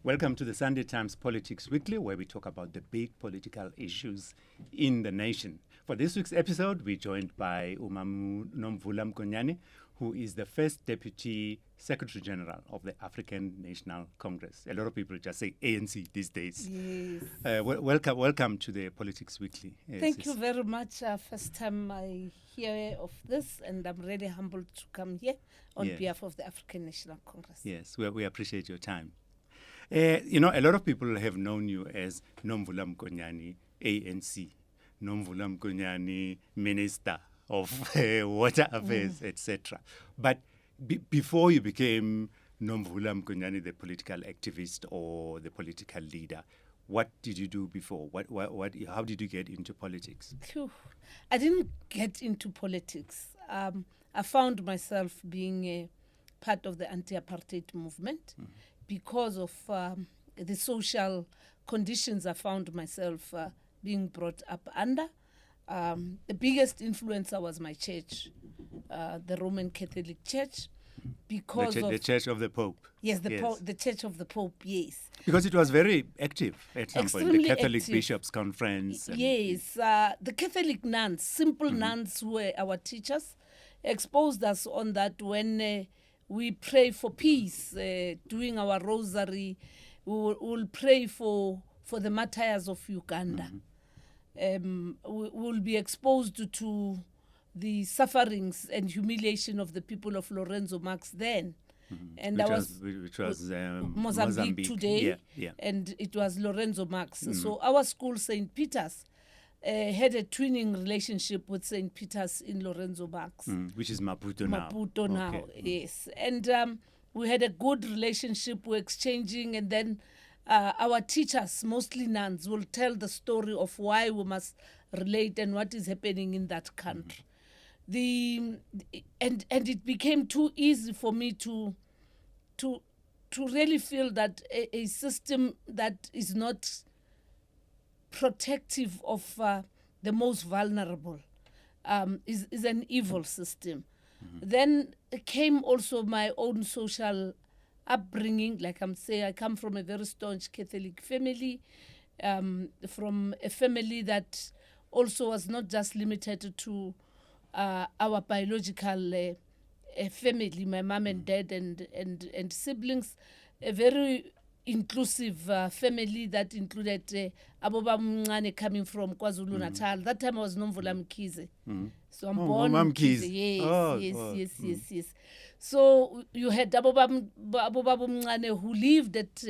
Welcome to the Sunday Times Politics Weekly, where we talk about the big political issues in the nation. For this week's episode, we're joined by Nomvula Mokonyane, who is the first Deputy Secretary General of the African National Congress. A lot of people just say ANC these days. Yes. Welcome to the Politics Weekly. Thank you very much. First time I hear of this, and I'm really humbled to come here on behalf of the African National Congress. Yes, we appreciate your time. A lot of people have known you as Nomvula Mokonyane, ANC, Nomvula Mokonyane, Minister of Water Affairs, etc. But before you became Nomvula Mokonyane, the political activist or the political leader, what did you do before? How did you get into politics? I didn't get into politics. I found myself being a part of the anti-apartheid movement because of the social conditions I found myself being brought up under. The biggest influencer was my church, the Roman Catholic Church, because the Church of the Pope. Yes, the Church of the Pope, yes. Because it was very active at some point, the Catholic active. Bishops' Conference. Yes, the Catholic nuns, simple nuns who were our teachers, exposed us on that when we pray for peace, doing our rosary, we'll pray for the martyrs of Uganda. We'll be exposed to the sufferings and humiliation of the people of Lorenzo Marx then. And which was Mozambique today, and it was Lorenzo Marx. So our school, St. Peter's, had a twinning relationship with St. Peter's in Lorenzo Marx. Which is Maputo now. Maputo now, yes. And we had a good relationship, we're exchanging, and then our teachers, mostly nuns, will tell the story of why we must relate and what is happening in that country. And it became too easy for me to really feel that a system that is not protective of the most vulnerable is an evil system. Then came also my own social upbringing. Like I'm saying, I come from a very staunch Catholic family, from a family that also was not just limited to our biological family, my mom and dad and siblings, a very inclusive family that included Aboba Mngane coming from KwaZulu Natal. That time I was Nomvula Mkize. So I'm born Mkize. Yes. So you had Aboba Mngane who lived at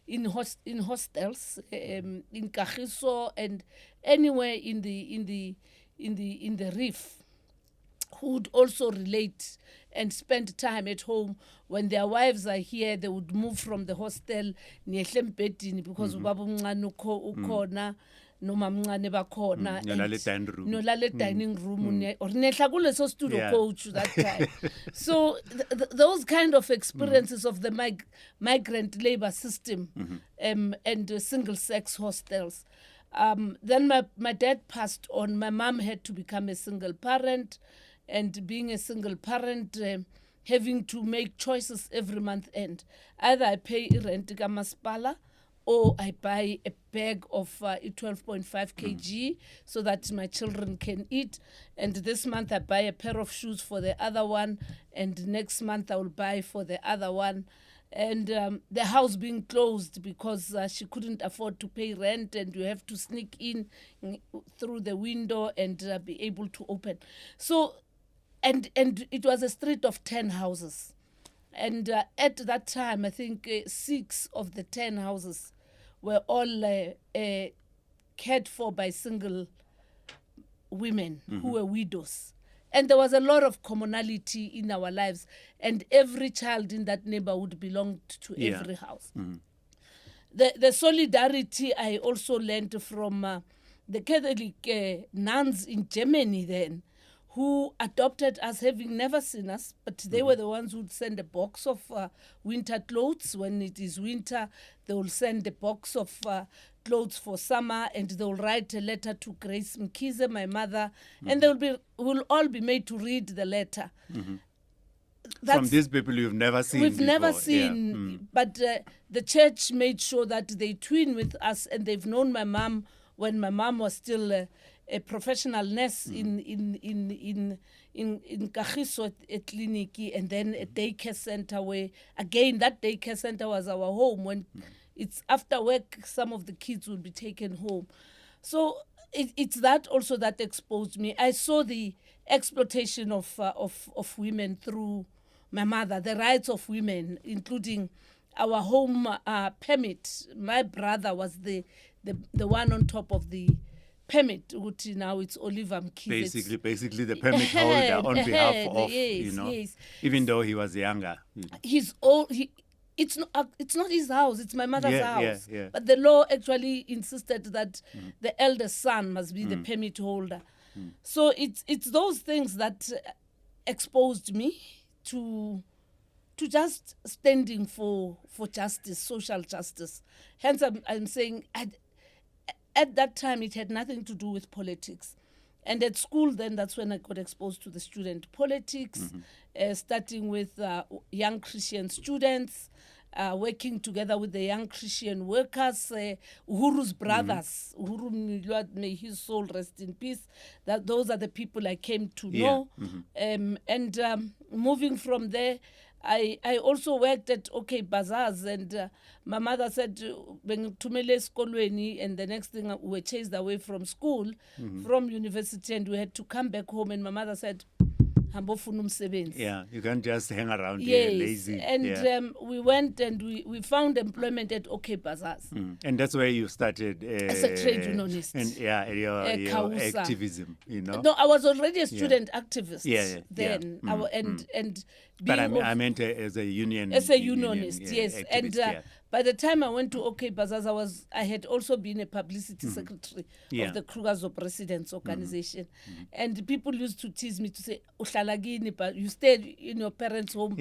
in hostels in Kagiso and anywhere in the reef, who would also relate and spend time at home. When their wives are here, they would move from the hostel near Hlempetini because Babu Mngane ukhona, noma Mngane bakhona, nolale dining room or nehla kuleso studio coach that time. So those kind of experiences of the migrant labor system and single sex hostels. Then my dad passed on. My mom had to become a single parent, and being a single parent, having to make choices every month end. Either I pay rent ka masipala, or I buy a bag of 12.5 kg so that my children can eat. And this month I buy a pair of shoes for the other one, and next month I will buy for the other one. And the house being closed because she couldn't afford to pay rent, and you have to sneak in through the window and be able to open. So, and it was a street of 10 houses. And at that time, I think 6 of the 10 houses were all cared for by single women who were widows. And there was a lot of commonality in our lives, and every child in that neighborhood belonged to every house. The solidarity I also learned from the Catholic nuns in Germany then, who adopted us, having never seen us, but they were the ones who would send a box of winter clothes. When it is winter, they will send a box of clothes for summer, and they will write a letter to Grace Mkize, my mother, and they will all be made to read the letter. from these people you've never seen We've never before. seen, but the church made sure that they twin with us, and they've known my mom when my mom was still a professional nurse in Kagiso at clinic, and then a daycare center where, again, that daycare center was our home. When it's after work, some of the kids would be taken home. So it's that also that exposed me. I saw the exploitation of women through my mother, the rights of women, including our home permit. My brother was the one on top of the permit. Now it's Oliver Mkhize. Basically the permit holder on behalf of, yes. even though he was younger. He's old. It's not his house, it's my mother's house. Yeah. But the law actually insisted that the eldest son must be the permit holder. So it's those things that exposed me to just standing for justice, social justice. Hence I'm saying at that time it had nothing to do with politics. And at school then, that's when I got exposed to the student politics, starting with young Christian students, working together with the young Christian workers, Uhuru's brothers, Uhuru Mnilwa, may his soul rest in peace. Those are the people I came to know. And moving from there, I also worked at bazaars, and my mother said, and the next thing we were chased away from school, from university, and we had to come back home, and my mother said, yeah, you can't just hang around yes, here lazy. And we went and we found employment at bazaars. And that's where you started as a trade unionist. And your activism, No, I was already a student activist then. But I meant as a union. As a unionist, yes. Activist, and by the time I went to Bazaars, I had also been a publicity secretary of the Krugers of Residents organization. And people used to tease me to say, but you stayed in your parents' home.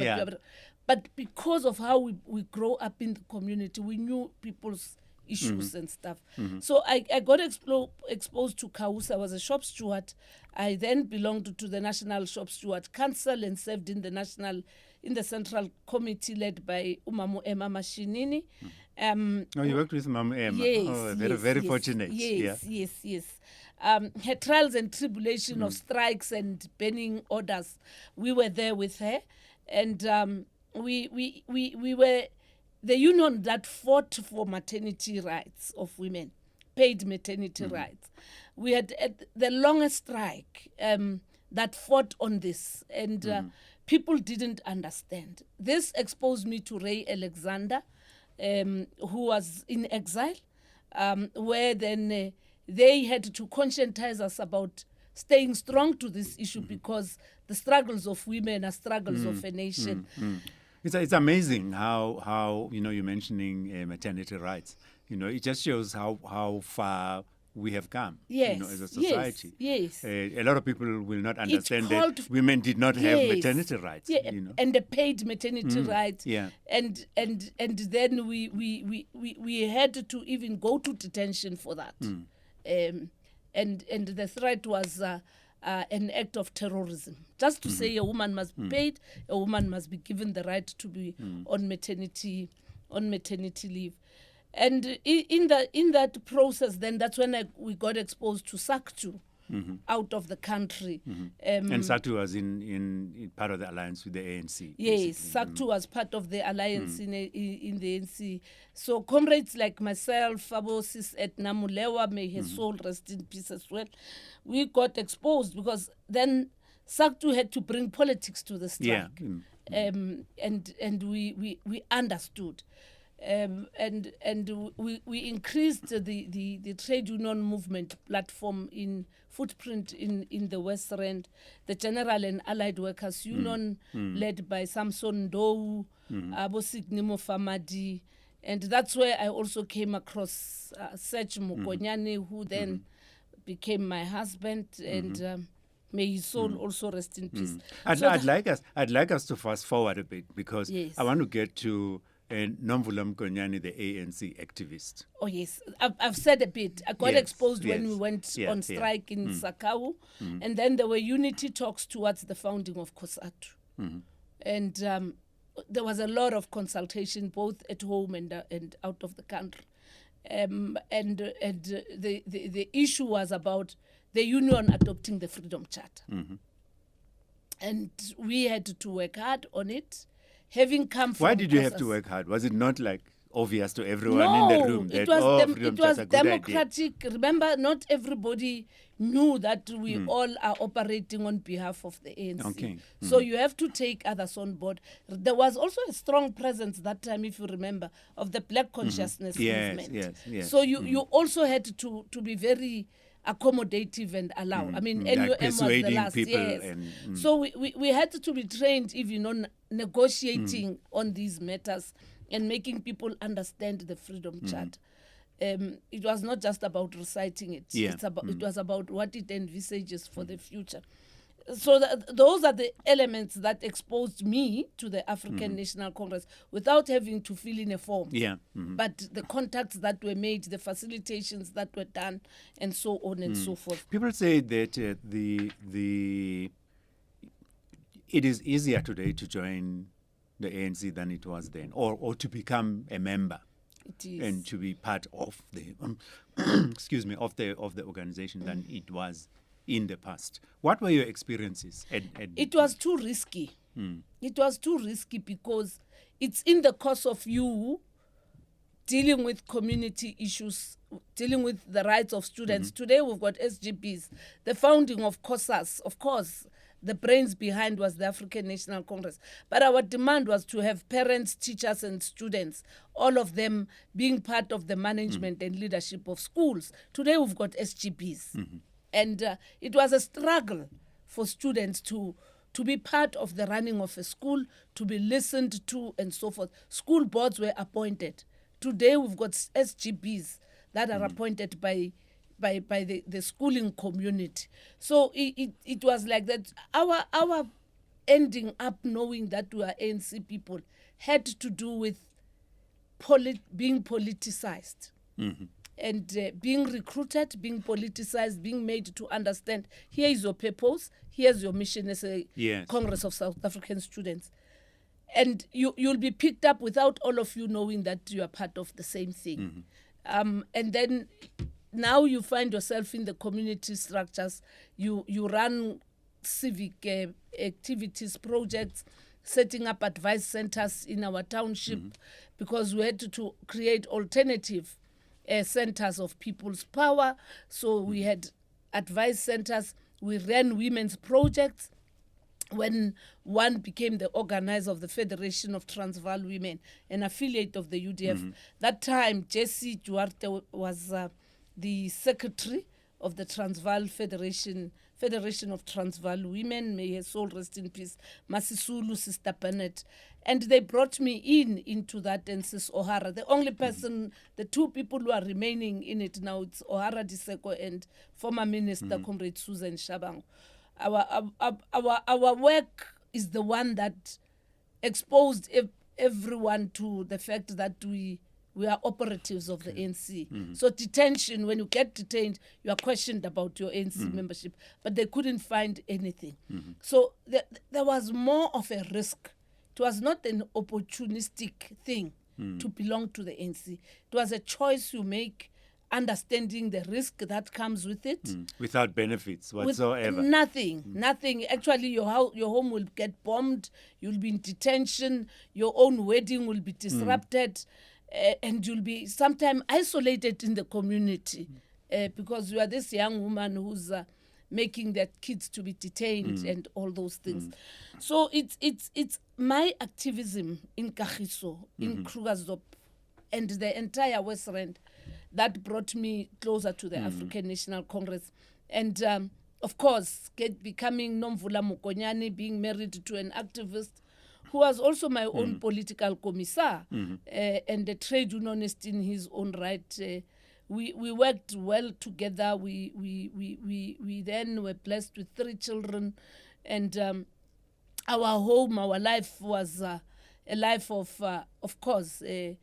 But because of how we grow up in the community, we knew people's issues and stuff. So I got exposed to Kausa. I was a shop steward. I then belonged to the National Shop Steward Council and served in the Central Committee led by Umamu Emma Mashinini. You worked with Mamu Emma. Yes, very fortunate. Yes. Her trials and tribulation of strikes and burning orders, we were there with her. And we were the union that fought for maternity rights of women, paid maternity rights. We had the longest strike that fought on this, and people didn't understand. This exposed me to Ray Alexander, who was in exile, where then they had to conscientize us about staying strong to this issue because the struggles of women are struggles of a nation. It's amazing how you're mentioning maternity rights. It just shows how far we have come, as a society. Yes. A lot of people will not understand that women did not have maternity rights. And the paid maternity rights. And then we had to even go to detention for that. And the threat was an act of terrorism. Just to say a woman must be paid, a woman must be given the right to be on maternity leave. And in that process, then that's when we got exposed to SACP out of the country. And SACP was in part of the alliance with the ANC. Yes, SACP was part of the alliance in the ANC. So comrades like myself, Abosis at Namulewa, may his soul rest in peace as well, we got exposed because then SACP had to bring politics to the strike. And we understood. And we increased the trade union movement platform in footprint in the West Rand, the General and Allied Workers Union led by Samson Dowu, Abosignimo Famadi, and that's where I also came across Serge Mokonyane, who then became my husband, and may his soul also rest in peace. I'd like us to fast forward a bit because I want to get to Nomvula Mokonyane, the ANC activist. Oh, yes. I've said a bit. I got exposed when we went on strike in Sakau. And then there were unity talks towards the founding of COSATU. And there was a lot of consultation, both at home and out of the country. And the issue was about the union adopting the Freedom Charter. And we had to work hard on it. Having come from Why did you have to process- work hard? Was it not like obvious to everyone no, in the room that it was, Freedom it was Charter, good idea? democratic. Remember, not everybody knew that we all are operating on behalf of the ANC. Okay. So you have to take others on board. There was also a strong presence that time, if you remember, of the Black consciousness movement. Yes. So you also had to be very accommodative and allow. I mean, NUM was the persuading last. people Yes. and, So we had to be trained even on negotiating on these matters and making people understand the Freedom Charter. It was not just about reciting it. Yeah. It was about what it envisages for the future. So those are the elements that exposed me to the African National Congress without having to fill in a form. Yeah. But the contacts that were made, the facilitations that were done, and so on and so forth. People say that it is easier today to join the ANC than it was then, or to become a member It is. and to be part of the excuse me, of the organization than it was in the past. What were your experiences? It was too risky. It was too risky because it's in the course of you dealing with community issues, dealing with the rights of students. Today we've got SGPs. The founding of COSAS, of course, the brains behind was the African National Congress. But our demand was to have parents, teachers, and students, all of them being part of the management and leadership of schools. Today we've got SGPs. And it was a struggle for students to be part of the running of a school, to be listened to, and so forth. School boards were appointed. Today we've got SGPs that are appointed by the schooling community. So it was like that. Our ending up knowing that we are ANC people had to do with being politicized. And being recruited, being politicized, being made to understand, here is your purpose, here's your mission as a Congress of South African Students. And you'll be picked up without all of you knowing that you are part of the same thing. And then now you find yourself in the community structures. You run civic activities, projects, setting up advice centers in our township because we had to create alternative centers of people's power. So we had advice centers. We ran women's projects. When one became the organizer of the Federation of Transvaal Women, an affiliate of the UDF, that time Jesse Duarte was the secretary of the Transvaal Federation of Transvaal Women. May her soul rest in peace. Masisulu, Sister Bennett. And they brought me into that, and Sis O'Hara. The only person, the two people who are remaining in it now, it's O'Hara Diseko and former Minister Comrade Susan Shabangu. Our work is the one that exposed everyone to the fact that we are operatives of the ANC. So detention, when you get detained, you are questioned about your ANC membership, but they couldn't find anything. So there was more of a risk. It was not an opportunistic thing to belong to the ANC. It was a choice you make, understanding the risk that comes with it. Without benefits whatsoever. With nothing. Actually, your home will get bombed. You'll be in detention. Your own wedding will be disrupted. And you'll be sometimes isolated in the community because you are this young woman who's making their kids to be detained and all those things. So it's my activism in Kagiso, in Krugersdorp, and the entire West Rand that brought me closer to the African National Congress. And of course, becoming Nomvula Mokonyane, being married to an activist who was also my own political commissar and a trade unionist in his own right. We worked well together. We then were blessed with 3 children, and our home, our life was a life of course, 2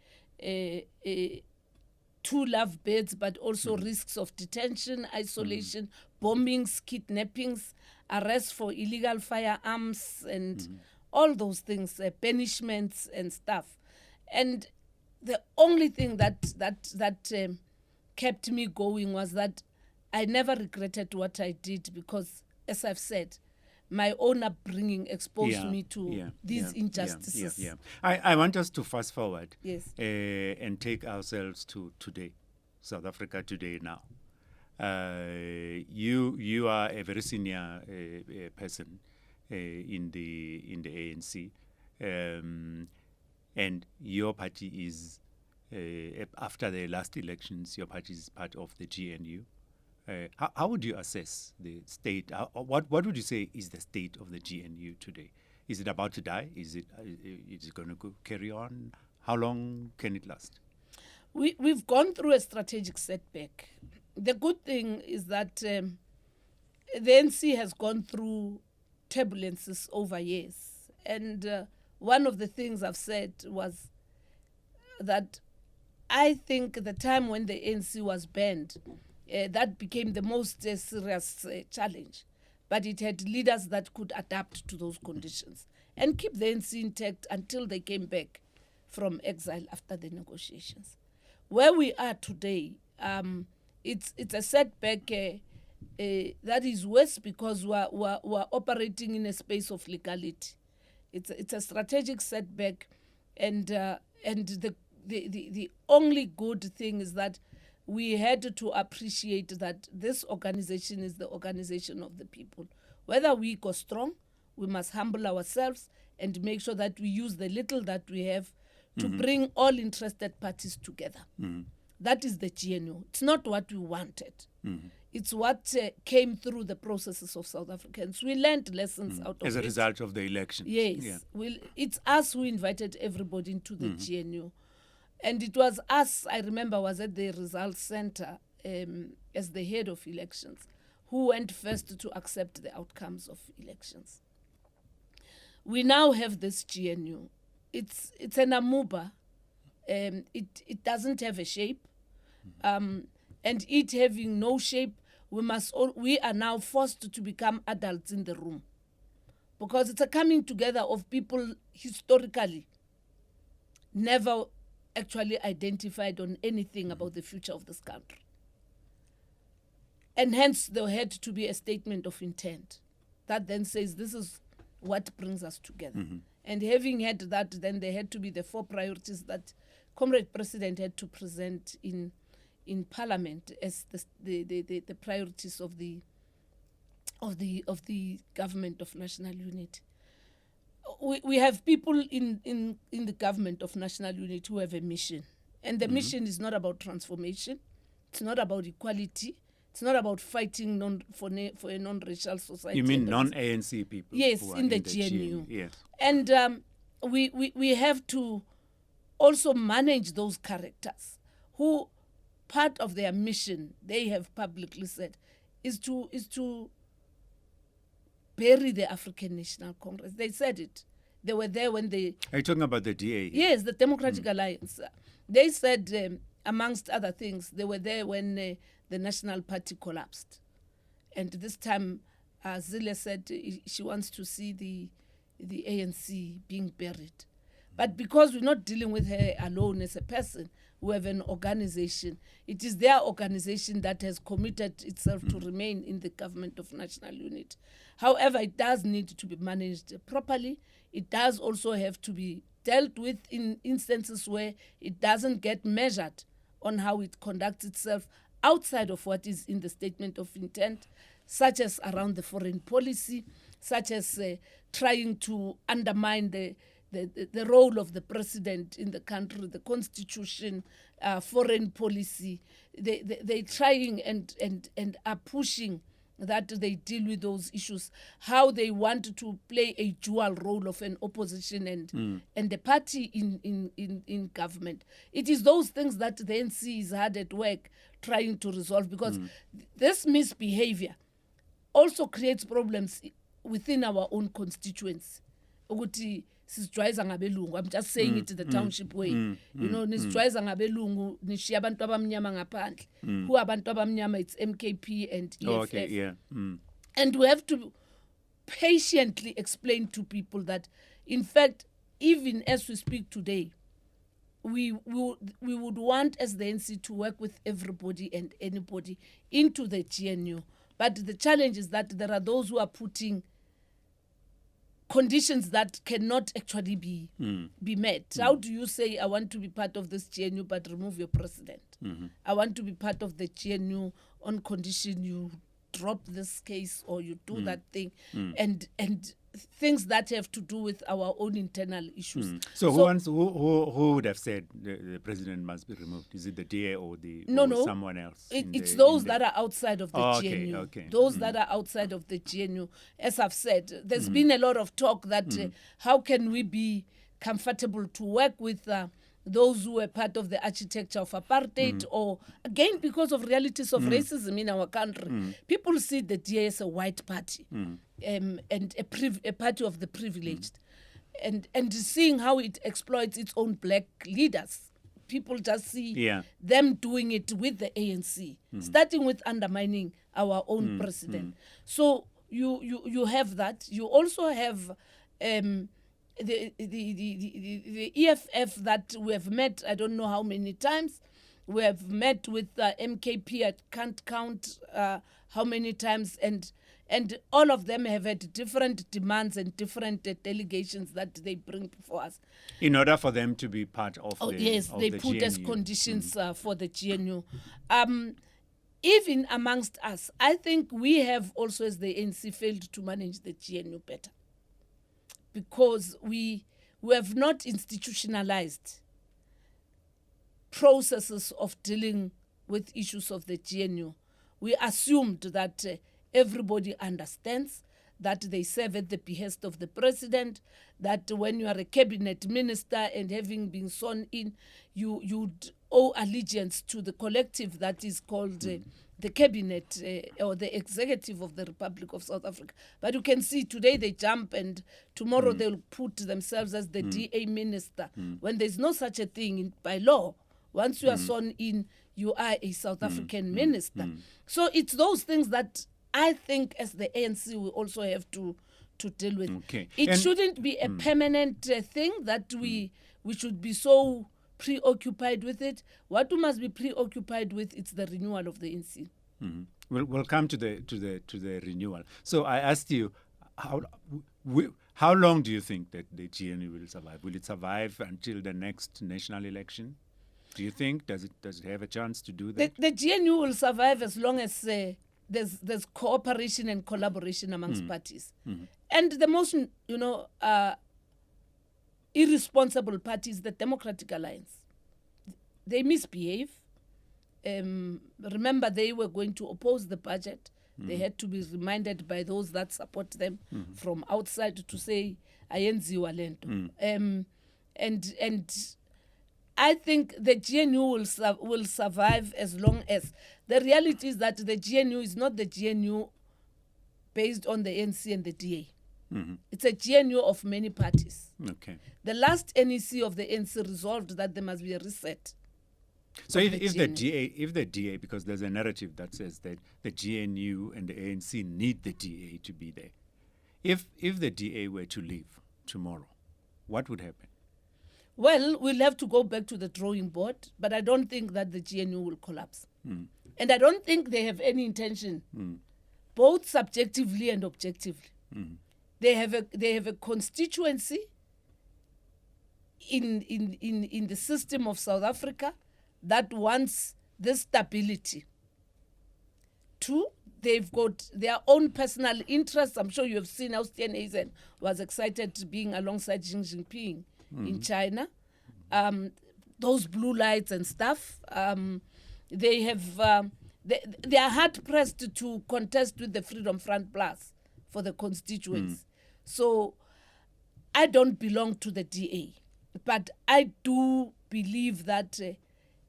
lovebirds, but also risks of detention, isolation, bombings, kidnappings, arrests for illegal firearms, and all those things, punishments and stuff. And the only thing that kept me going was that I never regretted what I did, because, as I've said, my own upbringing exposed me to these injustices. I want us to fast forward, Yes. And take ourselves to today, South Africa today now. You are a very senior person in the ANC, and your party is after the last elections, your party is part of the GNU. How would you assess the state? What would you say is the state of the GNU today? Is it about to die? Is it going to carry on? How long can it last? We've gone through a strategic setback. The good thing is that the ANC has gone through turbulences over years. And one of the things I've said was that I think the time when the ANC was banned, that became the most serious challenge. But it had leaders that could adapt to those conditions and keep the ANC intact until they came back from exile after the negotiations. Where we are today, it's a setback that is worse because we're operating in a space of legality. It's a strategic setback, and the only good thing is that we had to appreciate that this organization is the organization of the people. Whether we go strong, we must humble ourselves and make sure that we use the little that we have to bring all interested parties together. That is the GNU. It's not what we wanted. It's what came through the processes of South Africans. We learned lessons out of it. As a result of the election. Yes. It's us who invited everybody into the GNU. And it was us, I remember, was at the results center as the head of elections, who went first to accept the outcomes of elections. We now have this GNU. It's an amoeba. It doesn't have a shape. And it having no shape, we are now forced to become adults in the room. Because it's a coming together of people historically never actually identified on anything about the future of this country. And hence there had to be a statement of intent that then says this is what brings us together. And having had that, then there had to be the 4 priorities that Comrade President had to present in Parliament as the priorities of the government of national unity. We have people in the government of national unity who have a mission. And the mission is not about transformation. It's not about equality. It's not about fighting for a non-racial society. You mean non-ANC people? Yes, in the GNU. Yes. And we have to also manage those characters who part of their mission, they have publicly said, is to bury the African National Congress. They said it. They were there when they... Are you talking about the DA? Yes, the Democratic Alliance. They said, amongst other things, they were there when the National Party collapsed. And this time, Zille said she wants to see the ANC being buried. But because we're not dealing with her alone as a person, we have an organization. It is their organization that has committed itself to remain in the government of national unity. However, it does need to be managed properly. It does also have to be dealt with in instances where it doesn't get measured on how it conducts itself outside of what is in the statement of intent, such as around the foreign policy, such as trying to undermine the role of the president in the country, the constitution, foreign policy. They're trying and are pushing that they deal with those issues, how they want to play a dual role of an opposition and the party in government. It is those things that the NC is hard at work trying to resolve, because this misbehavior also creates problems within our own constituents. I'm just saying it the township way. You know, nisijwayeza ngabelungu nishiya abantu abamnyama ngaphandle. Who abantu abamnyama, it's MKP and EFF. Oh, okay, yeah. And we have to patiently explain to people that In fact, even as we speak today, we would want as the NC to work with everybody and anybody into the GNU. But the challenge is that there are those who are putting conditions that cannot actually be met. How do you say, I want to be part of this GNU but remove your president? I want to be part of the GNU on condition you drop this case or you do that thing, and things that have to do with our own internal issues. So who would have said the president must be removed? Is it the DA or someone else? It's those that are outside of the GNU. Okay. Those that are outside of the GNU. As I've said, there's been a lot of talk that how can we be comfortable to work with those who were part of the architecture of apartheid, or again because of realities of racism in our country. People see the DA as a white party and a party of the privileged, and seeing how it exploits its own black leaders. People just see them doing it with the ANC, starting with undermining our own president. So you have that. You also have the EFF that we have met, I don't know how many times. We have met with MKP, I can't count how many times, and all of them have had different demands and different delegations that they bring before us. In order for them to be part of they put GNU. as conditions for the GNU. Even amongst us, I think we have also, as the ANC, failed to manage the GNU better, because we have not institutionalized processes of dealing with issues of the GNU. We assumed that everybody understands, that they serve at the behest of the president, that when you are a cabinet minister and having been sworn in, you'd owe allegiance to the collective that is called the cabinet or the executive of the Republic of South Africa. But you can see today they jump and tomorrow they'll put themselves as the DA minister, when there's no such a thing by law. Once you are sworn in, you are a South African minister. So it's those things that I think as the ANC we also have to deal with. Okay. It shouldn't be a permanent thing that we should be so preoccupied with it. What we must be preoccupied with, it's the renewal of the ANC. We'll come to the renewal. So I asked you, how long do you think that the GNU will survive? Will it survive until the next national election? Do you think does it have a chance to do that? The GNU will survive as long as there's cooperation and collaboration amongst parties. And the most irresponsible party is the Democratic Alliance. They misbehave. Remember, they were going to oppose the budget. They had to be reminded by those that support them from outside to say, ayenziwa lento. And I think the GNU will survive as long as the reality is that the GNU is not the GNU based on the ANC and the DA. It's a GNU of many parties. Okay. The last NEC of the ANC resolved that there must be a reset. So if the DA, because there's a narrative that says that the GNU and the ANC need the DA to be there. If the DA were to leave tomorrow, what would happen? Well, we'll have to go back to the drawing board, but I don't think that the GNU will collapse. And I don't think they have any intention, both subjectively and objectively. They have a constituency in the system of South Africa that wants this stability. Two, they've got their own personal interests. I'm sure you have seen how Steenhuisen was excited being alongside Xi Jinping in China. Those blue lights and stuff. They are hard pressed to contest with the Freedom Front Plus for the constituents. So I don't belong to the DA, but I do believe that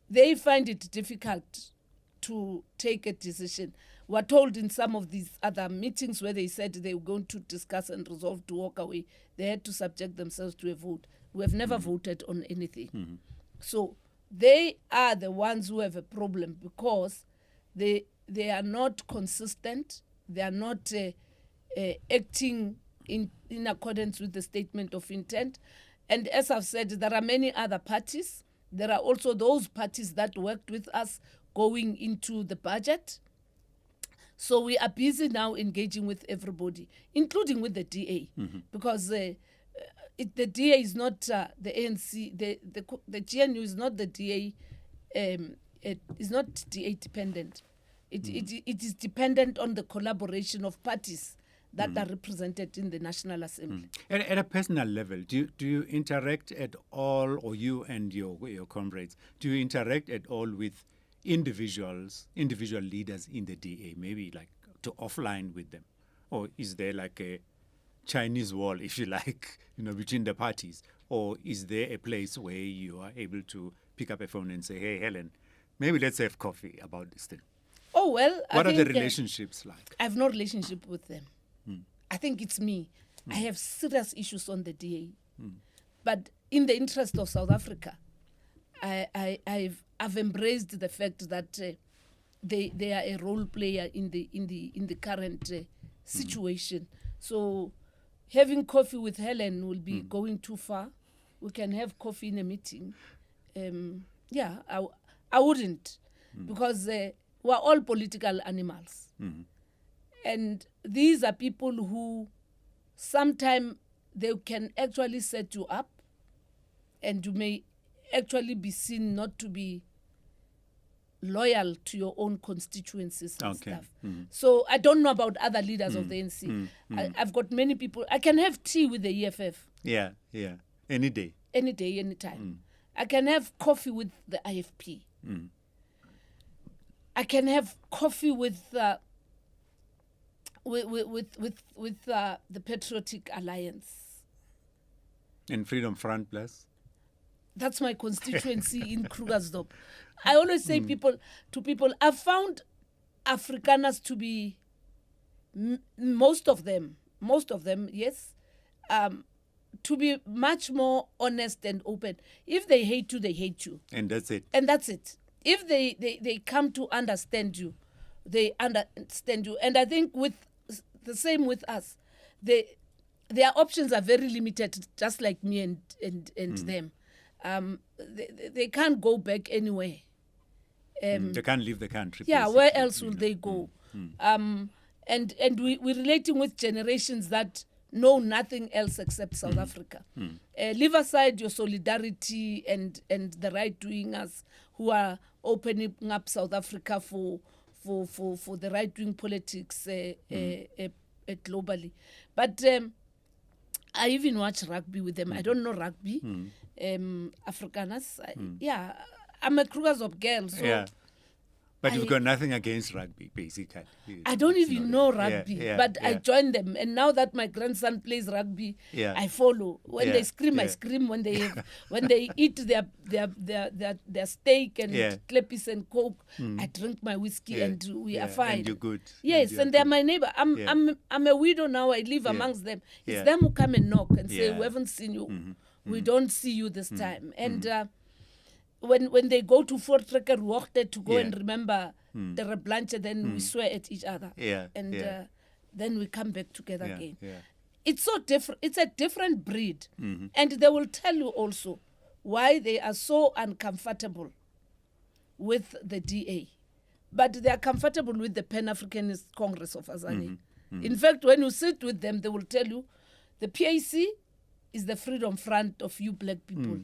they find it difficult to take a decision. We're told in some of these other meetings where they said they were going to discuss and resolve to walk away, they had to subject themselves to a vote. We have never voted on anything. So they are the ones who have a problem because they are not consistent. They are not acting in accordance with the statement of intent. And as I've said, there are many other parties. There are also those parties that worked with us going into the budget. So we are busy now engaging with everybody, including with the DA, because the DA is not the ANC. The GNU is not the DA. It is not DA dependent. It is dependent on the collaboration of parties that are represented in the National Assembly. At a personal level, do you interact at all, or you and your comrades, do you interact at all with individual leaders in the DA, maybe like to offline with them? Or is there like a Chinese wall, if you like, between the parties? Or is there a place where you are able to pick up a phone and say, hey, Helen, maybe let's have coffee about this thing? Oh, well, what are the relationships like? I have no relationship with them. I think it's me. I have serious issues on the DA. But in the interest of South Africa, I've embraced the fact that they are a role player in the current situation. So having coffee with Helen will be going too far. We can have coffee in a meeting. I wouldn't, because we're all political animals. And these are people who sometimes they can actually set you up, and you may actually be seen not to be loyal to your own constituencies and stuff. So I don't know about other leaders of the NC. I've got many people. I can have tea with the EFF. Yeah. Any day. Any day, any time. I can have coffee with the IFP. I can have coffee with the Patriotic Alliance. And Freedom Front Plus? That's my constituency in Krugersdorp. I always say to people, I've found Afrikaners to be, most of them, yes, to be much more honest and open. If they hate you, they hate you. And that's it. If they come to understand you, they understand you. And I think with the same with us, their options are very limited, just like me and them. They can't go back anywhere. They can't leave the country. Yeah, where else will they go? And we're relating with generations that know nothing else except South Africa. Leave aside your solidarity and the right-wingers who are opening up South Africa for the right-wing politics globally. But I even watch rugby with them. I don't know rugby. Afrikaners. I'm a Krugersdorp girl, so... Yeah. But you've got nothing against rugby, basically. I don't even know rugby, but I join them. And now that my grandson plays rugby, I follow. When they scream, I scream. When they eat their steak and kleppies and coke, I drink my whiskey and we are fine. And you're good. Yes, and they're my neighbor. I'm a widow now. I live amongst them. It's them who come and knock and say, we haven't seen you. We don't see you this time. And when they go to Fort Trekker Hoogte to go and remember the Reblanche, then we swear at each other. And then we come back together again. It's so different. It's a different breed. And they will tell you also why they are so uncomfortable with the DA. But they are comfortable with the Pan-Africanist Congress of Azania. In fact, when you sit with them, they will tell you the PAC is the Freedom Front of you black people.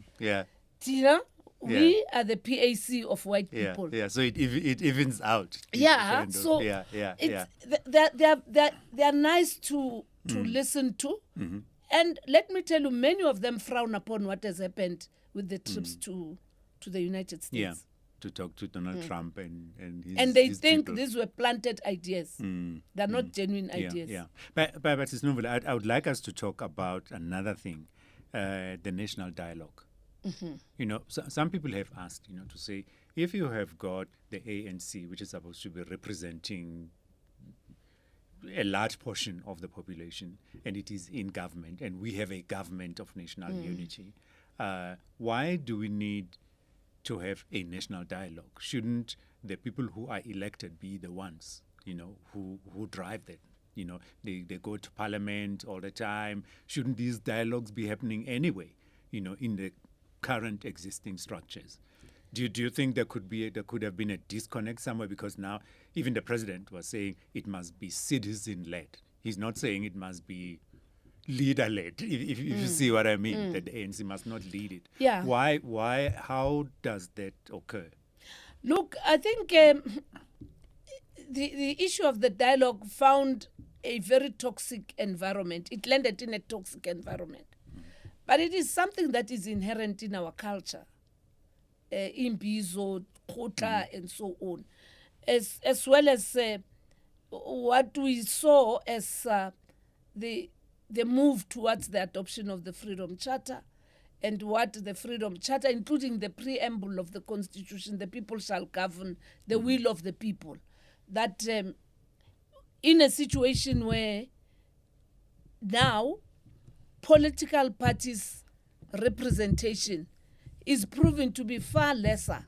Tina, we are the PAC of white people. So it evens out. So they're nice to listen to. And let me tell you, many of them frown upon what has happened with the trips to the United States. To talk to Donald Trump and his and they think people. These were planted ideas. They're not genuine ideas. But Ms. Nomvula, I would like us to talk about another thing, the national dialogue. Some people have asked, to say, if you have got the ANC, which is supposed to be representing a large portion of the population, and it is in government, and we have a government of national unity, why do we need to have a national dialogue? Shouldn't the people who are elected be the ones, who drive that, they go to parliament all the time. Shouldn't these dialogues be happening anyway, in the current existing structures? Do you think there could have been a disconnect somewhere? Because now even the president was saying it must be citizen-led. He's not saying it must be leader-led, if you see what I mean, that the ANC must not lead it. Yeah. Why, how does that occur? Look, I think the issue of the dialogue found a very toxic environment. It landed in a toxic environment. But it is something that is inherent in our culture. Imbizo, Kota, and so on. As well as what we saw as the move towards the adoption of the Freedom Charter, and what the Freedom Charter, including the preamble of the Constitution, the people shall govern the will of the people. That in a situation where now political parties' representation is proven to be far lesser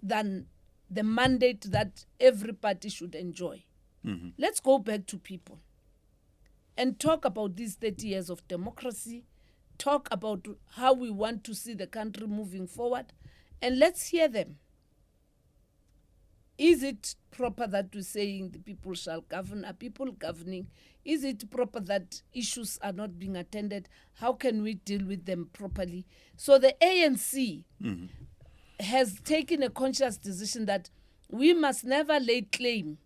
than the mandate that every party should enjoy. Mm-hmm. Let's go back to people and talk about these 30 years of democracy, talk about how we want to see the country moving forward, and let's hear them. Is it proper that we're saying the people shall govern? Are people governing? Is it proper that issues are not being attended? How can we deal with them properly? So the ANC has taken a conscious decision that we must never lay claim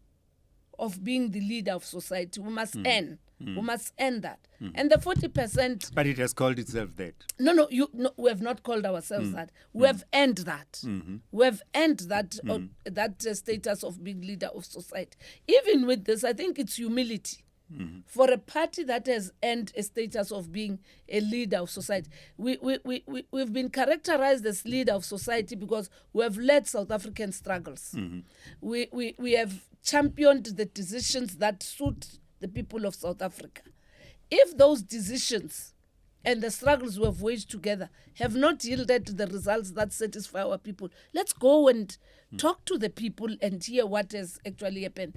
of being the leader of society. We must end. We must end that. And the 40%... But it has called itself that. No, we have not called ourselves that. We have ended that. We have ended that, that status of being leader of society. Even with this, I think it's humility. For a party that has earned a status of being a leader of society. We've been characterized as leader of society because we have led South African struggles. We have championed the decisions that suit the people of South Africa. If those decisions and the struggles we have waged together have not yielded the results that satisfy our people, let's go and talk to the people and hear what has actually happened.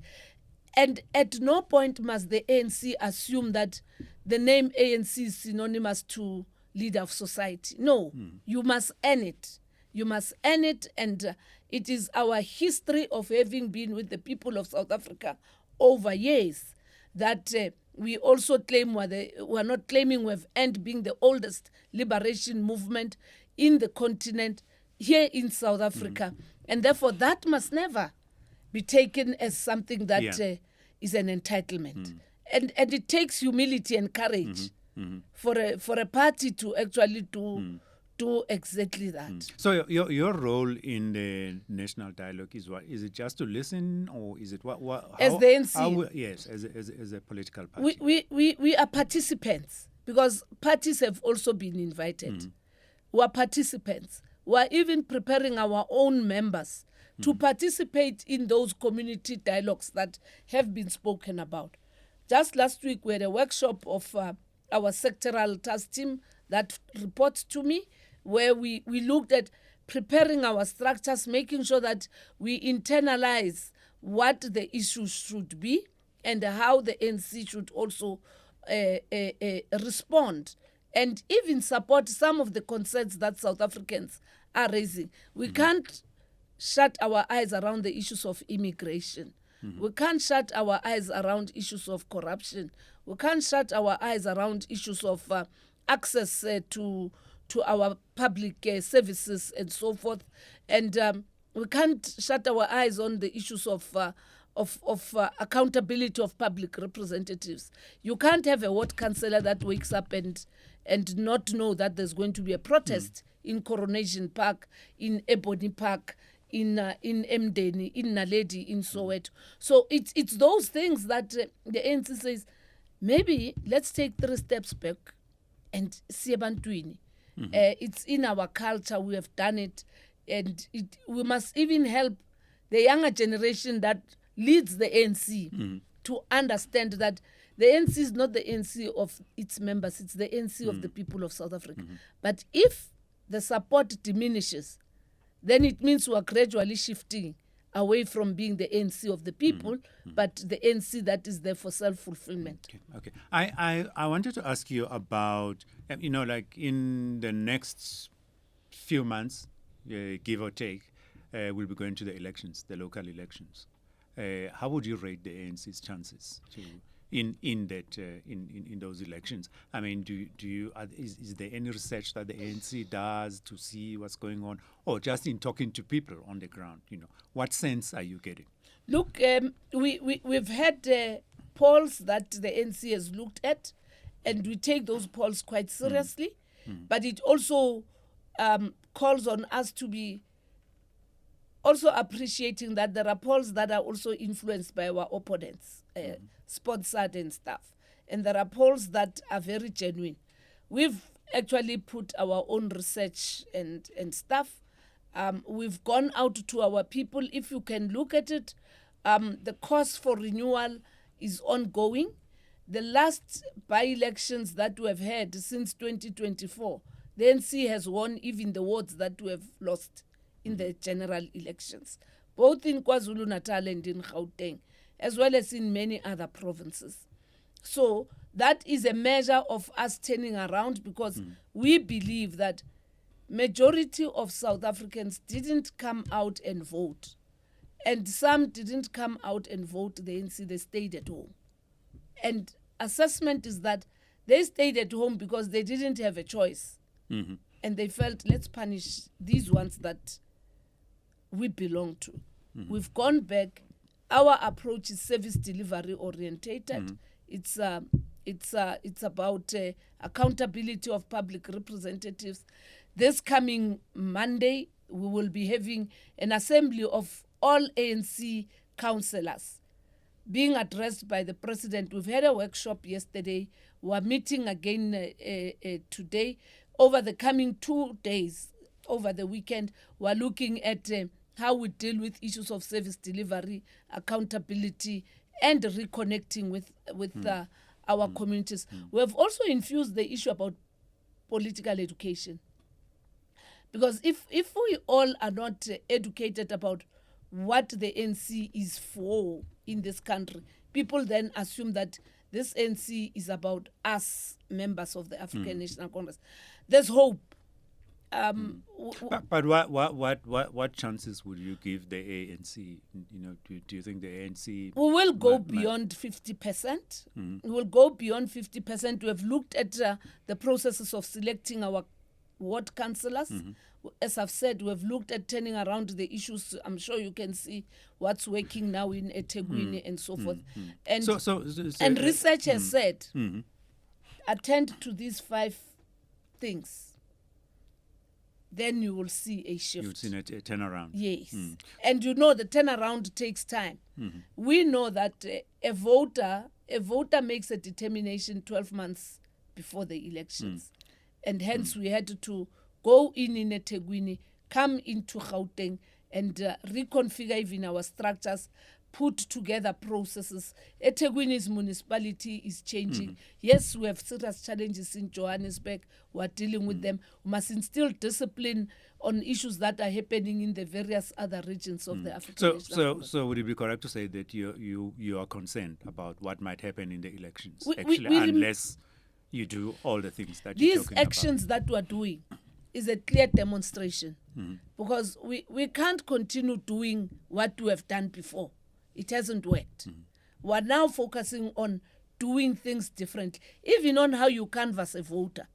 And at no point must the ANC assume that the name ANC is synonymous to leader of society. No, you must earn it. You must earn it, and it is our history of having been with the people of South Africa over years that we also claim we're not claiming we've earned being the oldest liberation movement in the continent here in South Africa. And therefore that must never be taken as something that is an entitlement. And it takes humility and courage for a party to actually do exactly that. So your role in the national dialogue is what? Is it just to listen, or is it what as the ANC? Yes, as a political party. We are participants, because parties have also been invited. We are participants. We are even preparing our own members to participate in those community dialogues that have been spoken about. Just last week, we had a workshop of our sectoral task team that reports to me, where we looked at preparing our structures, making sure that we internalize what the issues should be and how the ANC should also respond and even support some of the concerns that South Africans are raising. We can't shut our eyes around the issues of immigration. We can't shut our eyes around issues of corruption. We can't shut our eyes around issues of access to our public services and so forth. And we can't shut our eyes on the issues of accountability of public representatives. You can't have a ward councillor that wakes up and not know that there's going to be a protest in Coronation Park, in Ebony Park, in Mdeni, in Naledi, in Soweto. So it's those things that the ANC says, maybe let's take 3 steps back and see Bantwini. It's in our culture, we have done it, and we must even help the younger generation that leads the ANC to understand that the ANC is not the ANC of its members, it's the ANC of the people of South Africa. But if the support diminishes, then it means we are gradually shifting away from being the ANC of the people, but the ANC that is there for self-fulfillment. Okay. I wanted to ask you about, like in the next few months, give or take, we'll be going to the elections, the local elections. How would you rate the ANC's chances in those elections? I mean, is there any research that the ANC does to see what's going on, or just in talking to people on the ground? What sense are you getting? Look, we've had polls that the ANC has looked at, and we take those polls quite seriously. But it also calls on us to be also appreciating that there are polls that are also influenced by our opponents, sponsored and stuff. And there are polls that are very genuine. We've actually put our own research and stuff. We've gone out to our people. If you can look at it, the cause for renewal is ongoing. The last by-elections that we have had since 2024, the ANC has won even the wards that we have lost in the general elections, both in KwaZulu-Natal and in Gauteng, as well as in many other provinces. So that is a measure of us turning around, because we believe that majority of South Africans didn't come out and vote. And some didn't come out and vote the ANC, they stayed at home. And assessment is that they stayed at home because they didn't have a choice. And they felt, let's punish these ones that we belong to. We've gone back. Our approach is service delivery orientated. It's about accountability of public representatives. This coming Monday, we will be having an assembly of all ANC councillors being addressed by the president. We've had a workshop yesterday. We're meeting again today. Over the coming 2 days, over the weekend, we're looking at how we deal with issues of service delivery, accountability, and reconnecting with our communities. We have also infused the issue about political education. Because if we all are not educated about what the ANC is for in this country, people then assume that this ANC is about us, members of the African National Congress. There's hope. But what chances would you give the ANC? Do you think the ANC... We will go beyond 50%. We will go beyond 50%. We have looked at the processes of selecting our ward councillors. As I've said, we have looked at turning around the issues. I'm sure you can see what's working now in eThekwini and so forth. And and research has said, attend to these 5 things, then you will see a shift. You'll see a turnaround. Yes. And the turnaround takes time. We know that a voter makes a determination 12 months before the elections. And hence we had to go in eThekwini, come into Gauteng, and reconfigure even our structures, put together processes. eThekwini's municipality is changing. Yes, we have serious challenges in Johannesburg. We're dealing with them. We must instill discipline on issues that are happening in the various other regions of the African So would it be correct to say that you are concerned about what might happen in the elections, unless you do all the things that you're talking about? These actions that we're doing is a clear demonstration, because we can't continue doing what we have done before. It hasn't worked. We're now focusing on doing things differently, even on how you canvass a voter,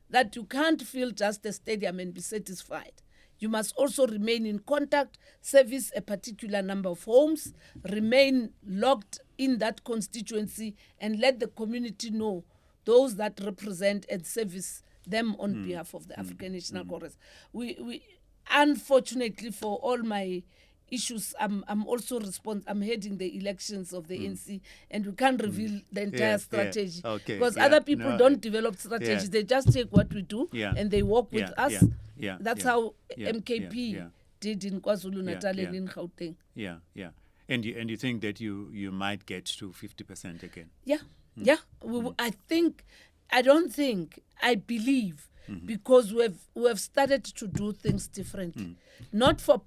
that you can't fill just a stadium and be satisfied. You must also remain in contact, service a particular number of homes, remain logged in that constituency, and let the community know those that represent and service them on behalf of the African National Congress. We unfortunately, for all my issues, I'm also I'm heading the elections of the ANC, and we can't reveal the entire strategy. Because other people don't develop strategies. They just take what we do and they work with us. That's how MKP did in KwaZulu-Natal and in Gauteng. And you think that you might get to 50% again? I believe because we have started to do things differently. Not for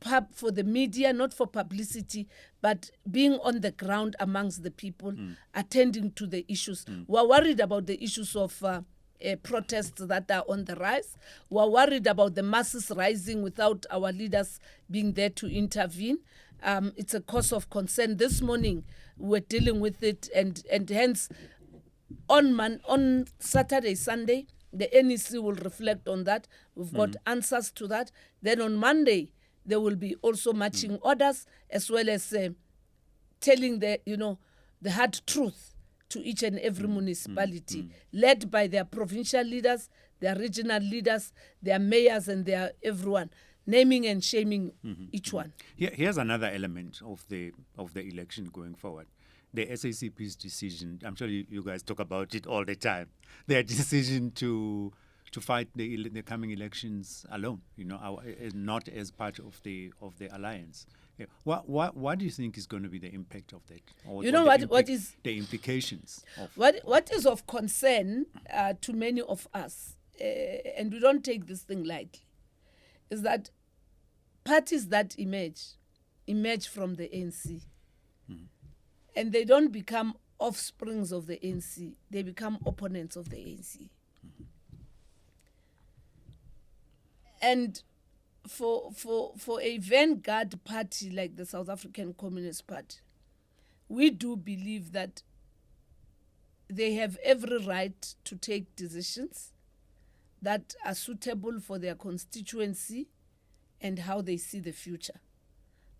the media, not for publicity, but being on the ground amongst the people, attending to the issues. We're worried about the issues of protests that are on the rise. We're worried about the masses rising without our leaders being there to intervene. It's a cause of concern. This morning, we're dealing with it, and hence, on Saturday, Sunday, the NEC will reflect on that. We've got answers to that. Then on Monday, there will be also marching orders, as well as telling the hard truth to each and every municipality, led by their provincial leaders, their regional leaders, their mayors, and their everyone, naming and shaming each one. Here's another element of the election going forward. The SACP's decision, I'm sure you guys talk about it all the time, their decision to fight the coming elections alone, not as part of the alliance. Yeah. What do you think is going to be the impact of that? Or what is the implications of what is of concern to many of us, and we don't take this thing lightly, is that parties that emerge from the ANC. And they don't become offsprings of the ANC. They become opponents of the ANC. And for a vanguard party like the South African Communist Party, we do believe that they have every right to take decisions that are suitable for their constituency and how they see the future.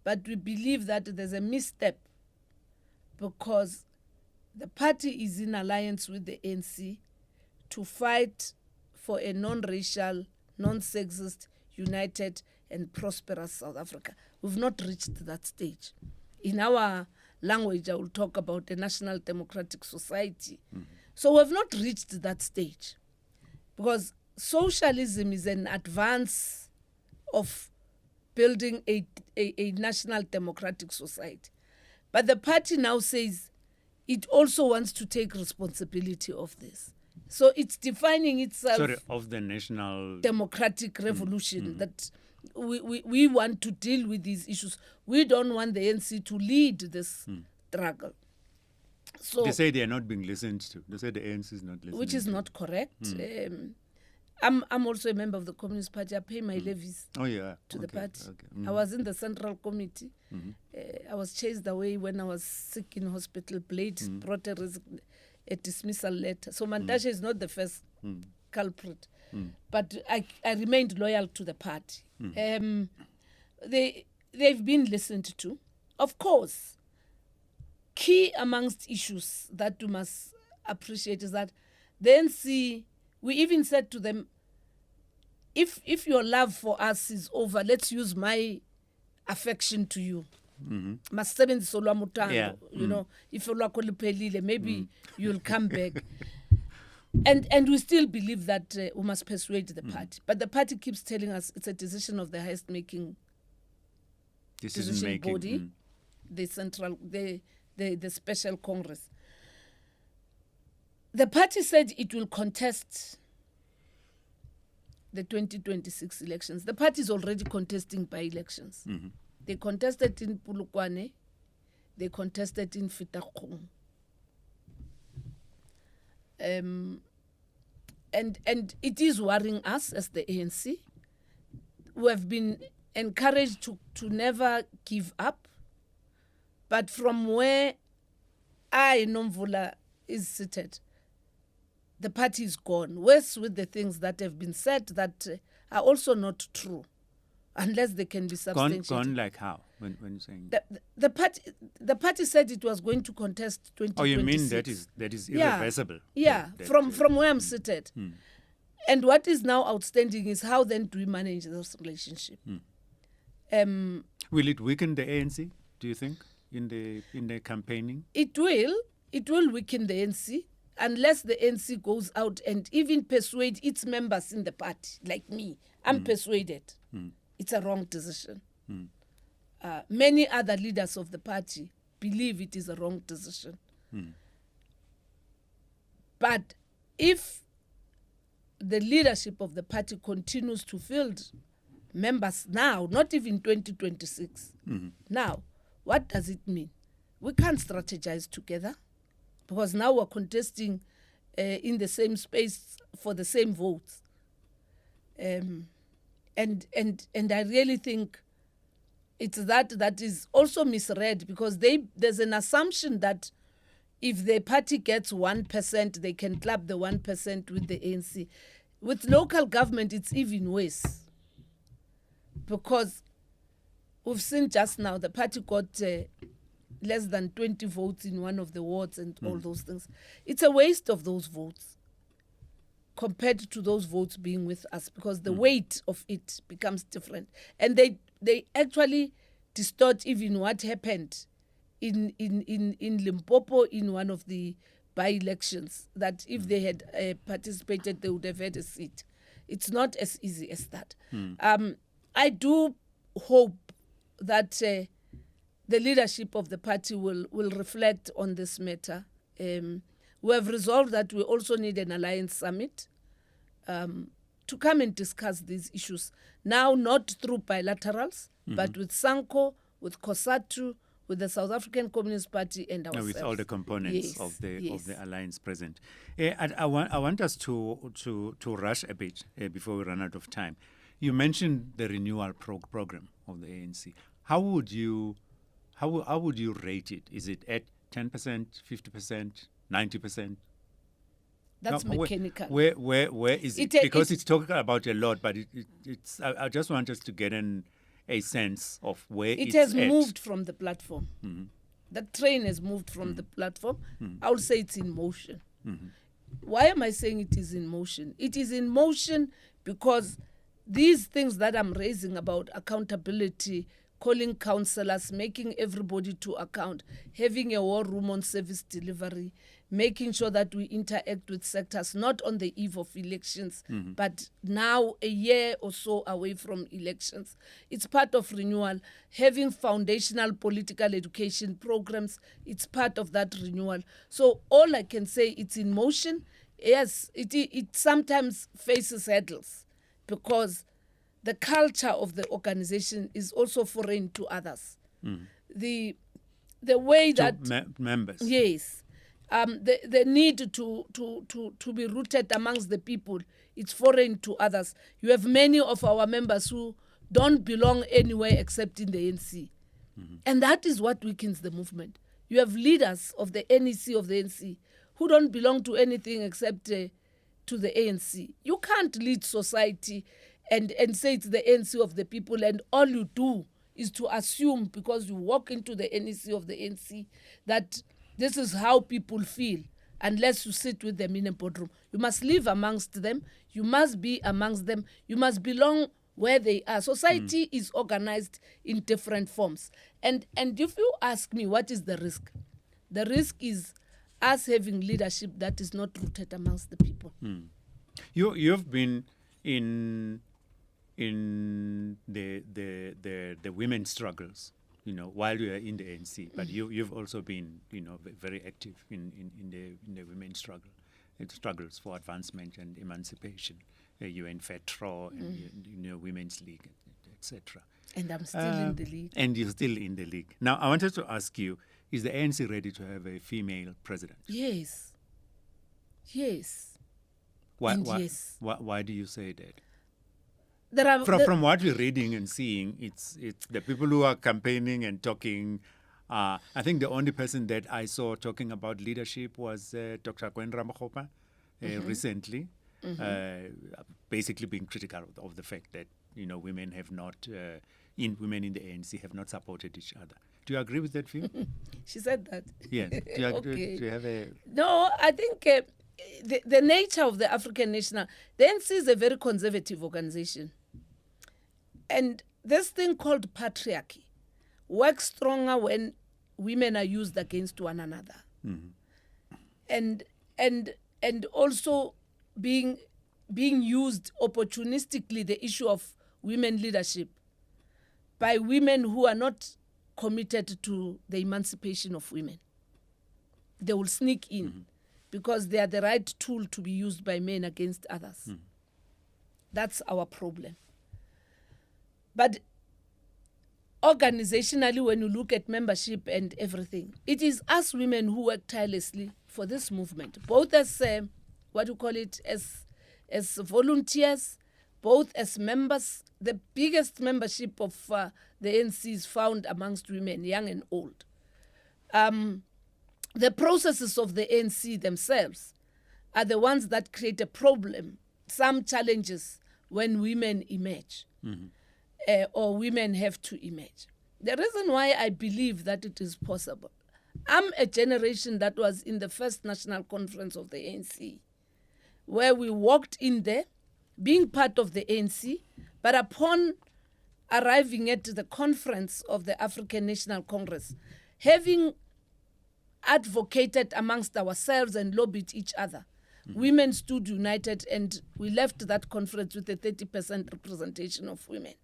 But we believe that there's a misstep, because the party is in alliance with the ANC to fight for a non-racial, non-sexist, united and prosperous South Africa. We've not reached that stage. In our language, I will talk about a national democratic society. So we've not reached that stage, because socialism is an advance of building a national democratic society. But the party now says it also wants to take responsibility of this. So it's defining itself of the national democratic revolution that we want to deal with these issues. We don't want the ANC to lead this struggle. So they say they are not being listened to. They say the ANC is not listening, which is not correct. I'm also a member of the Communist Party. I pay my levies to the party. Okay. I was in the Central Committee. I was chased away when I was sick in hospital. Blade brought a dismissal letter. So Mantashe is not the first culprit. But I remained loyal to the party. They've been listened to. Of course, key amongst issues that we must appreciate is that the NC, we even said to them, if your love for us is over, let's use my affection to you. If maybe you'll come back. And we still believe that we must persuade the party. But the party keeps telling us it's a decision of the highest making decision body, the central, the special Congress. The party said it will contest the 2026 elections. The party is already contesting by elections. They contested in Bulelani. They contested in Fitakong. And it is worrying us as the ANC. We have been encouraged to never give up. But from where Nomvula is seated, the party is gone. Worse with the things that have been said that are also not true, unless they can be substantiated. Gone like how? When you're saying the party said it was going to contest 2026. Oh, you mean that is irreversible? Yeah, from where I'm seated. And what is now outstanding is how then do we manage this relationship? Will it weaken the ANC, do you think, in the campaigning? It will weaken the ANC. Unless the ANC goes out and even persuade its members in the party, like me, I'm persuaded it's a wrong decision. Many other leaders of the party believe it is a wrong decision. But if the leadership of the party continues to field members now, not even 2026. Now, what does it mean? We can't strategize together because now we're contesting in the same space for the same votes. And I really think it's that is also misread, because there's an assumption that if the party gets 1%, they can club the 1% with the ANC. With local government, it's even worse, because we've seen just now the party got less than 20 votes in one of the wards and all those things. It's a waste of those votes compared to those votes being with us, because the weight of it becomes different. And they actually distort even what happened in Limpopo in one of the by-elections, that if they had participated, they would have had a seat. It's not as easy as that. I do hope that the leadership of the party will reflect on this matter. We have resolved that we also need an alliance summit to come and discuss these issues. Now, not through bilaterals, but with SANCO, with COSATU, with the South African Communist Party and ourselves. With all the components of the alliance present. I want us to rush a bit before we run out of time. You mentioned the renewal program of the ANC. How would you rate it? Is it at 10%, 50%, 90%? That's mechanical. Where is it? Because it's talking about a lot, but it's. I just want us to get a sense of where it has moved from the platform. The train has moved from the platform. I would say it's in motion. Why am I saying it is in motion? It is in motion because these things that I'm raising about accountability, calling councillors, making everybody to account, having a war room on service delivery, making sure that we interact with sectors, not on the eve of elections, but now a year or so away from elections. It's part of renewal. Having foundational political education programs, it's part of that renewal. So all I can say, it's in motion. Yes, it sometimes faces hurdles because the culture of the organization is also foreign to others. The way that members, yes, the need to be rooted amongst the people, it's foreign to others. You have many of our members who don't belong anywhere except in the ANC, and that is what weakens the movement. You have leaders of the NEC, of the ANC, who don't belong to anything except to the ANC. You can't lead society and say it's the ANC of the people, and all you do is to assume, because you walk into the NEC of the ANC, that this is how people feel, unless you sit with them in a boardroom. You must live amongst them. You must be amongst them. You must belong where they are. Society is organized in different forms. And if you ask me, what is the risk? The risk is us having leadership that is not rooted amongst the people. You've been in the women's struggles, while you are in the ANC, but you've also been, very active in the women's struggles for advancement and emancipation. You in FETRO and Women's League, etc. And I'm still in the league. And you're still in the league. Now, I wanted to ask you, is the ANC ready to have a female president? Yes. Why do you say that? From what we're reading and seeing, it's the people who are campaigning and talking. I think the only person that I saw talking about leadership was Dr. Gwen Ramakgopa recently, basically being critical of the fact that women have not, women in the ANC have not supported each other. Do you agree with that view? She said that. Yes. Do you agree? Do you have a? No, I think. The nature of the African National, the ANC is a very conservative organization. And this thing called patriarchy works stronger when women are used against one another. And also being used opportunistically, the issue of women leadership by women who are not committed to the emancipation of women. They will sneak in. Because they are the right tool to be used by men against others. That's our problem. But organizationally, when you look at membership and everything, it is us women who work tirelessly for this movement, both as as volunteers, both as members. The biggest membership of the ANC is found amongst women, young and old. The processes of the ANC themselves are the ones that create a problem, some challenges when women emerge. Or women have to emerge. The reason why I believe that it is possible, I'm a generation that was in the first national conference of the ANC, where we walked in there, being part of the ANC, but upon arriving at the conference of the African National Congress, having advocated amongst ourselves and lobbied each other, women stood united, and we left that conference with a 30% representation of women.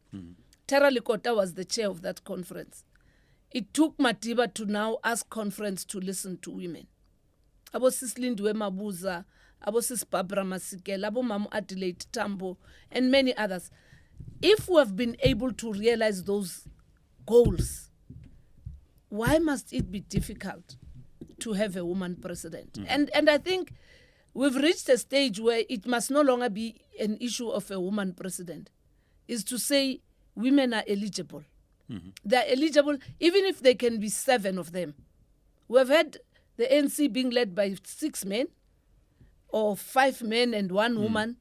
Tara Likota was the chair of that conference. It took Madiba to now ask conference to listen to women. Abo Sis Lindiwe Mabuza, Abo Sis Barbara Masikela, Abo Mamu Adelaide Tambo, and many others. If we have been able to realize those goals, why must it be difficult to have a woman president? And I think we've reached a stage where it must no longer be an issue of a woman president. Is to say women are eligible. They're eligible even if they can be 7 of them. We've had the ANC being led by 6 men or 5 men and 1 woman.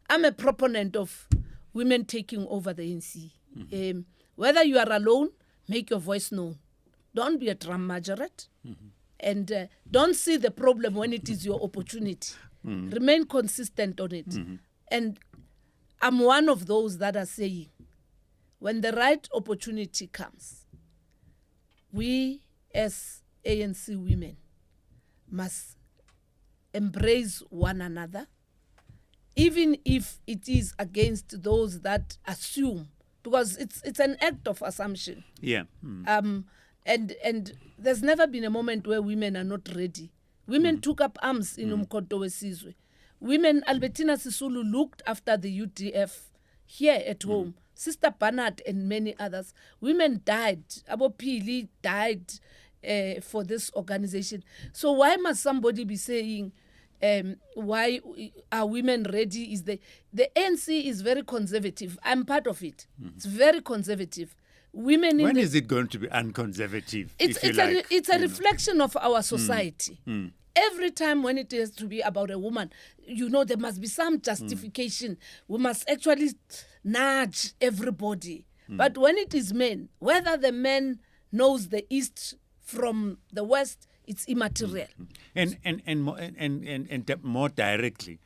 I'm a proponent of women taking over the ANC. Whether you are alone, make your voice known. Don't be a drum majorette. And don't see the problem when it is your opportunity. Remain consistent on it. And I'm one of those that are saying, when the right opportunity comes, we as ANC women must embrace one another, even if it is against those that assume, because it's an act of assumption. Yeah. And there's never been a moment where women are not ready. Women took up arms in Umkhonto weSizwe. Women, Albertina Sisulu looked after the UDF here at home. Sister Barnard and many others. Women died. Abo Pili died for this organization. So why must somebody be saying, why are women ready? The ANC is very conservative. I'm part of it. It's very conservative. When is it going to be unconservative? It's a reflection of our society. Every time when it is to be about a woman, there must be some justification. We must actually nudge everybody. But when it is men, whether the man knows the East from the West, it's immaterial. And more directly,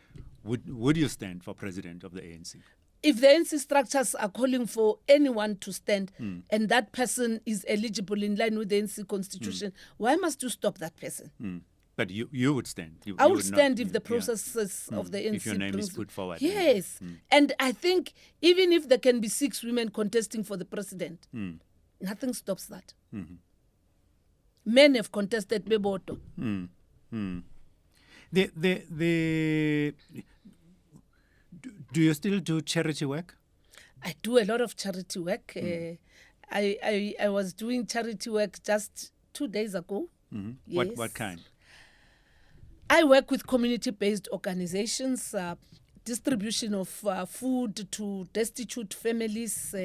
would you stand for president of the ANC? If the ANC structures are calling for anyone to stand and that person is eligible in line with the ANC constitution, why must you stop that person? But you would stand. I would stand if the processes of the ANC... If your name is put forward. Yes. And I think even if there can be 6 women contesting for the president, nothing stops that. Men have contested Beboto. Do you still do charity work? I do a lot of charity work. I was doing charity work just 2 days ago. Yes. What kind? I work with community-based organizations, distribution of food to destitute families,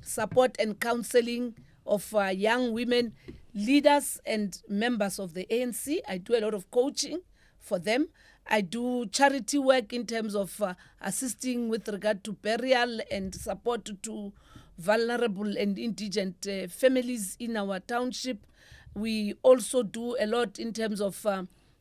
support and counseling of young women, leaders and members of the ANC. I do a lot of coaching for them. I do charity work in terms of assisting with regard to burial and support to vulnerable and indigent families in our township. We also do a lot in terms of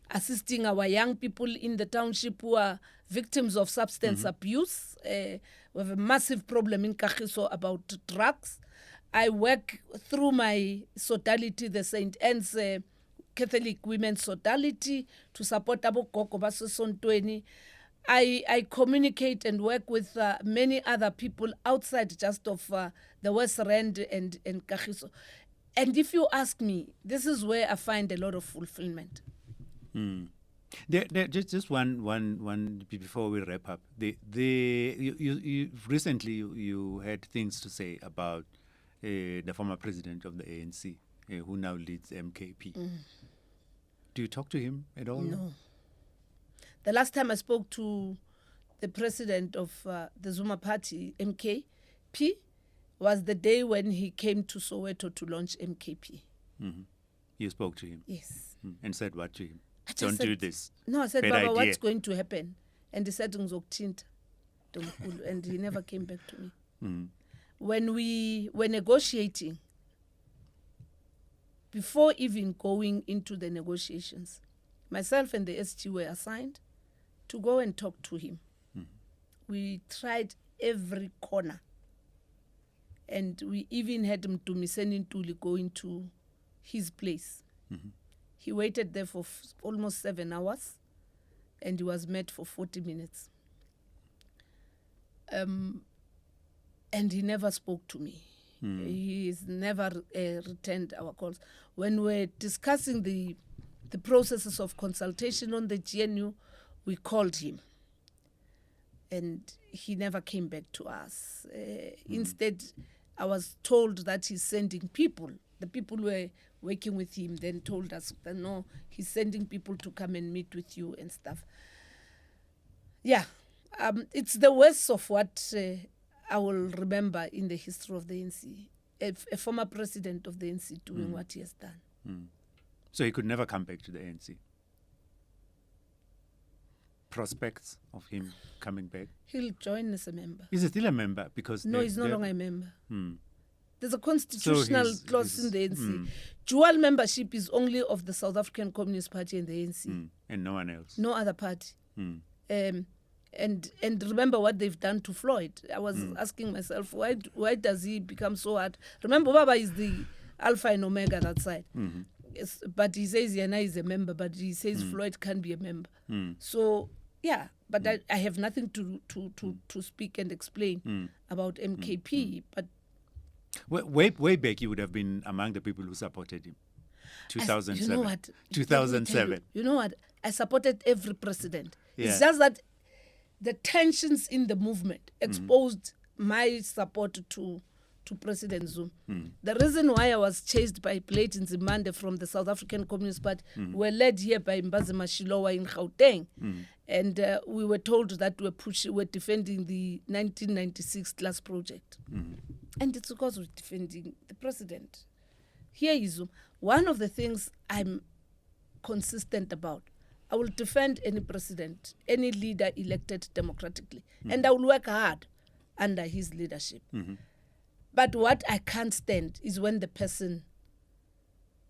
assisting our young people in the township who are victims of substance abuse. We have a massive problem in Kagiso about drugs. I work through my sodality, the St. Anne's Catholic Women's Sodality, to support Abo Gogo Basosontweni. I communicate and work with many other people outside just of the West Rand and Kagiso. And if you ask me, this is where I find a lot of fulfillment. Just one before we wrap up. You recently you had things to say about the former president of the ANC, who now leads MKP. Do you talk to him at all? No. The last time I spoke to the president of the Zuma party, MKP, was the day when he came to Soweto to launch MKP. Mm-hmm. You spoke to him? Yes. And said what to him? Don't do this. No, I said, Bad Baba, idea. what's going to happen? And he said, and he never came back to me. Mm. When we were negotiating, before even going into the negotiations, myself and the SG were assigned to go and talk to him. We tried every corner. And we even had Mtumiseni Ntuli go into his place. Mm-hmm. He waited there for almost 7 hours, and he was met for 40 minutes. And he never spoke to me. He's never returned our calls. When we're discussing the processes of consultation on the GNU, we called him. And he never came back to us. Instead, I was told that he's sending people. The people who were working with him then told us that no, he's sending people to come and meet with you and stuff. Yeah, it's the worst of what I will remember in the history of the ANC. A former president of the ANC doing what he has done. So he could never come back to the ANC? Prospects of him coming back? He'll join as a member. Is he still a member? Because no, he's no longer a member. Hmm. There's a constitutional So clause in the ANC. Dual membership is only of the South African Communist Party and the ANC. And no one else? No other party. And remember what they've done to Floyd. I was asking myself, why does he become so hard? Remember, Baba is the alpha and omega that side. Yes, but he says Yana is a member, but he says Floyd can't be a member. So, yeah, but I have nothing to speak and explain about MKP. But way back, you would have been among the people who supported him. 2007. You know what? 2007. You know what? I supported every president. Yeah. It's just that the tensions in the movement exposed my support to President Zuma. The reason why I was chased by Plate Nzimande from the South African Communist Party were led here by Mbazi Mashilowa in Gauteng. And we were told that we're defending the 1996 class project. And it's because we're defending the president. Here is Zuma. One of the things I'm consistent about, I will defend any president, any leader elected democratically. And I will work hard under his leadership. But what I can't stand is when the person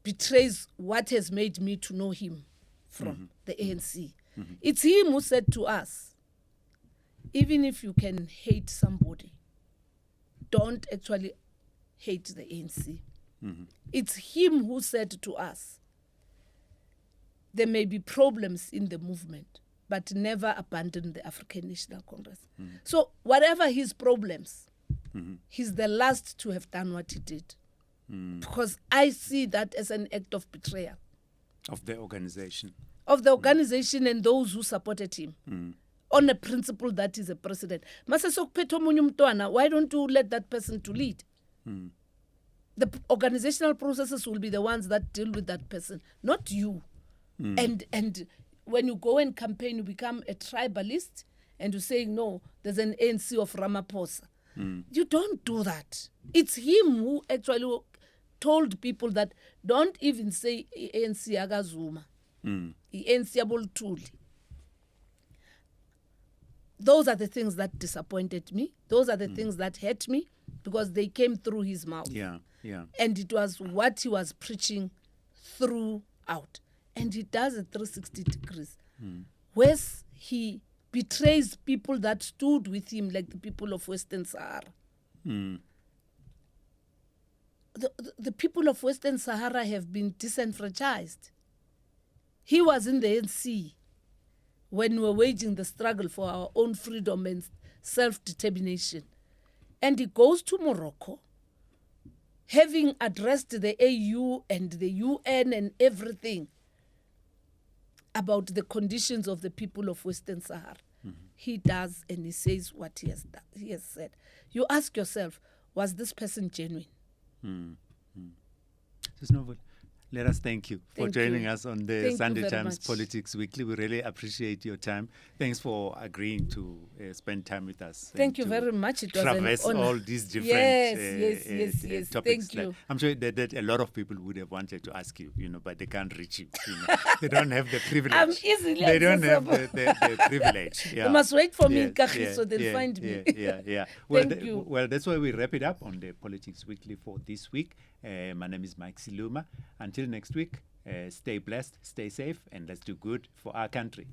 betrays what has made me to know him from the ANC. It's him who said to us, even if you can hate somebody, don't actually hate the ANC. It's him who said to us, there may be problems in the movement, but never abandon the African National Congress. So whatever his problems, he's the last to have done what he did. Because I see that as an act of betrayal. Of the organization. Of the organization and those who supported him. On a principle that he's a president. Why don't you let that person to lead? The organizational processes will be the ones that deal with that person, not you. And when you go and campaign, you become a tribalist and you say, no, there's an ANC of Ramaphosa. You don't do that. It's him who actually told people that don't even say ANC Agazuma. ANC Aboltuli. Those are the things that disappointed me. Those are the things that hurt me because they came through his mouth. Yeah. And it was what he was preaching throughout. And he does a 360 degrees. Where he betrays people that stood with him, like the people of Western Sahara. The people of Western Sahara have been disenfranchised. He was in the ANC when we were waging the struggle for our own freedom and self-determination. And he goes to Morocco, having addressed the AU and the UN and everything. about the conditions of the people of Western Sahara. He does, and he says what he has said. You ask yourself, was this person genuine? Sis Nomvula, let us thank you for joining us on the Thank Sunday you very Times much. Politics Weekly. We really appreciate your time. Thanks for agreeing to spend time with us. Thank and you to very much. It was an traverse honor. all these different Yes. topics. Thank you. I'm sure that a lot of people would have wanted to ask you, but they can't reach you. They don't have the privilege. I'm easily They don't have accessible. the privilege. Yeah. They must wait for me in Yes, Kagiso, so they'll find me. Yeah. Well, Thank you. Well, that's why we wrap it up on the Politics Weekly for this week. My name is Mike Siluma. Until next week, stay blessed, stay safe, and let's do good for our country.